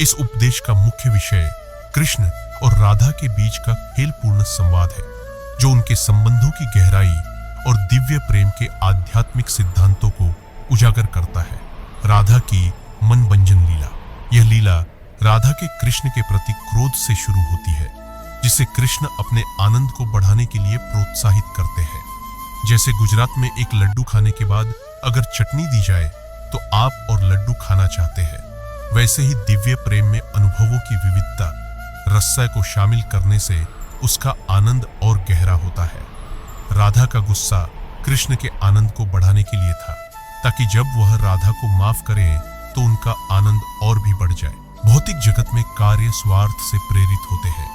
इस उपदेश का मुख्य विषय कृष्ण और राधा के बीच का खेलपूर्ण संवाद है, जो उनके संबंधों की गहराई और दिव्य प्रेम के आध्यात्मिक सिद्धांतों को उजागर करता है। राधा की मनभंजन लीला। यह लीला राधा के कृष्ण के प्रति क्रोध से शुरू होती है, जिसे कृष्ण अपने आनंद को बढ़ाने के लिए प्रोत्साहित करते हैं। जैसे गुजरात में एक लड्डू खाने के बाद अगर चटनी दी जाए तो आप और लड्डू खाना चाहते हैं, वैसे ही दिव्य प्रेम में अनुभवों की विविधता रस्सा को शामिल करने से उसका आनंद और गहरा होता है। राधा का गुस्सा कृष्ण के आनंद को बढ़ाने के लिए था, ताकि जब वह राधा को माफ करें तो उनका आनंद और भी बढ़ जाए। भौतिक जगत में कार्य स्वार्थ से प्रेरित होते हैं,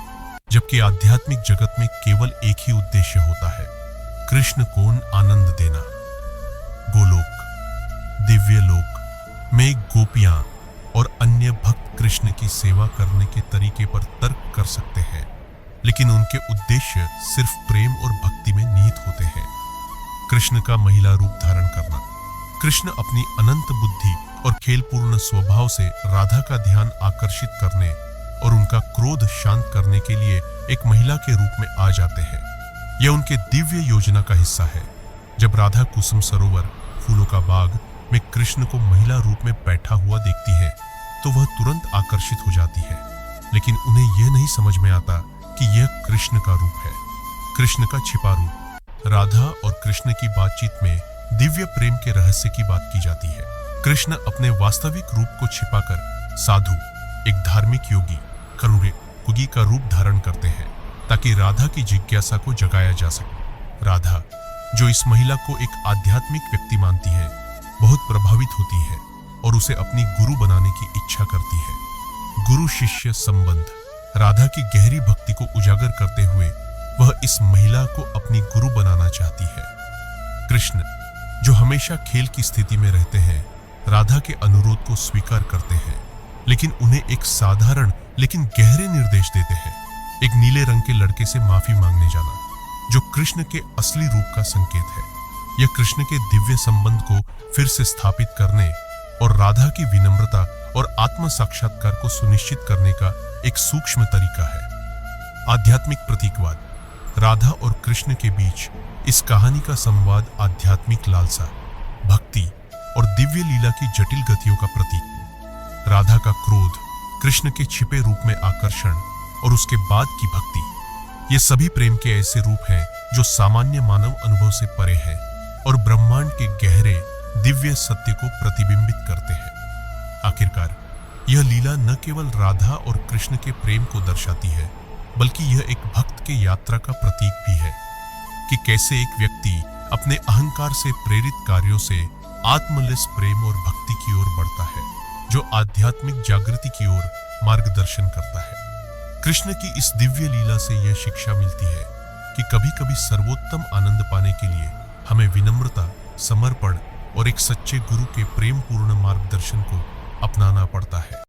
जबकि आध्यात्मिक जगत में केवल एक ही उद्देश्य होता है, कृष्ण को आनंद देना। गोलोक, दिव्य लोक में गोपियां और अन्य भक्त कृष्ण की सेवा करने के तरीके पर तर्क कर सकते हैं, लेकिन उनके उद्देश्य सिर्फ प्रेम और भक्ति में निहित होते हैं। कृष्ण का महिला रूप धारण करना। कृष्ण अपनी अनंत बुद्धि और खेलपूर्ण स्वभाव से राधा का ध्यान आकर्षित करने और उनका क्रोध शांत करने के लिए एक महिला के रूप में आ जाते हैं। यह उनके दिव्य योजना का हिस्सा है। जब राधा कुसुम सरोवर, फूलों का बाग में कृष्ण को महिला रूप में बैठा हुआ देखती है तो वह तुरंत आकर्षित हो जाती है, लेकिन उन्हें यह नहीं समझ में आता कि यह कृष्ण का रूप है, कृष्ण का छिपा रूप। राधा और कृष्ण की बातचीत में दिव्य प्रेम के रहस्य की बात की जाती है। कृष्ण अपने वास्तविक रूप को छिपाकर साधु, एक धार्मिक योगी, कुगी का रूप धारण करते हैं, ताकि राधा की जिज्ञासा को जगाया जा सके। राधा, जो इस महिला को एक आध्यात्मिक व्यक्ति मानती है, बहुत प्रभावित होती है और उसे अपनी गुरु बनाने की इच्छा करती है। गुरु शिष्य संबंध। राधा की गहरी भक्ति को उजागर करते हुए वह इस महिला को अपनी गुरु बनाना चाहती है। कृष्ण, जो हमेशा खेल की स्थिति में रहते हैं, राधा के अनुरोध को स्वीकार करते हैं, लेकिन उन्हें एक साधारण लेकिन गहरे निर्देश देते हैं। एक नीले रंग के लड़के से माफी मांगने जाना, जो कृष्ण के असली रूप का संकेत है। यह कृष्ण के दिव्य संबंध को फिर से स्थापित करने और राधा की विनम्रता और आत्म साक्षात्कार को सुनिश्चित करने का एक सूक्ष्म तरीका है। आध्यात्मिक प्रतीकवाद। राधा और कृष्ण के बीच इस कहानी का संवाद आध्यात्मिक लालसा, भक्ति और दिव्य लीला की जटिल गतियों का प्रतीक। राधा का क्रोध, कृष्ण के छिपे रूप में आकर्षण और उसके बाद की भक्ति, ये सभी प्रेम के ऐसे रूप हैं जो सामान्य मानव अनुभव से परे हैं और ब्रह्मांड के गहरे दिव्य सत्य को प्रतिबिंबित करते हैं। आखिरकार यह लीला न केवल राधा और कृष्ण के प्रेम को दर्शाती है, बल्कि यह एक भक्त के यात्रा का प्रतीक भी है कि कैसे एक व्यक्ति अपने अहंकार से प्रेरित कार्यों से आत्मलस प्रेम और भक्ति की ओर बढ़ता है, जो आध्यात्मिक जागृति की ओर मार्गदर्शन करता है। कृष्ण की इस दिव्य लीला से यह शिक्षा मिलती है कि कभी-कभी सर्वोत्तम आनंद पाने के लिए हमें विनम्रता, समर्पण और एक सच्चे गुरु के प्रेमपूर्ण मार्गदर्शन को अपनाना पड़ता है।